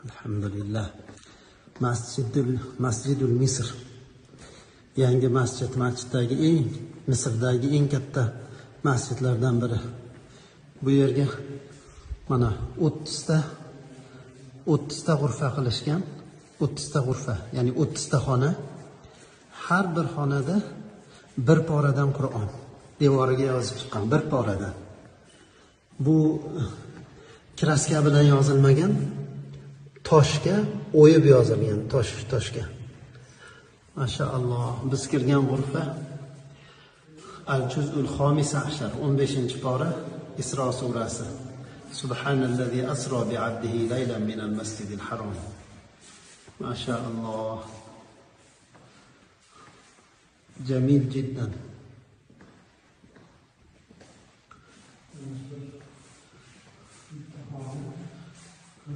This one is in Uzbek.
Alhamdulillah. Masjidul Misr. Yangi masjiddagi Misrdagi eng katta masjidlardan biri. Bu yerga mana 30 ta g'urfa qilishgan. 30 ta g'urfa, ya'ni 30 ta xona. Har bir xonada bir poradan Qur'on devoriga yozib chiqqan, bir poradan. Bu kraska bilan yozilmagan, toshga o'yib yozilgan, toshga. Mashaalloh, biz kirgan g'urfa Al-Juz'ul Xomisa ashar, 15-pora, Isro surasi. Subhanallazi asro bi'abdihi laylan minal masjidil harom. Mashaalloh. Jamil jiddan.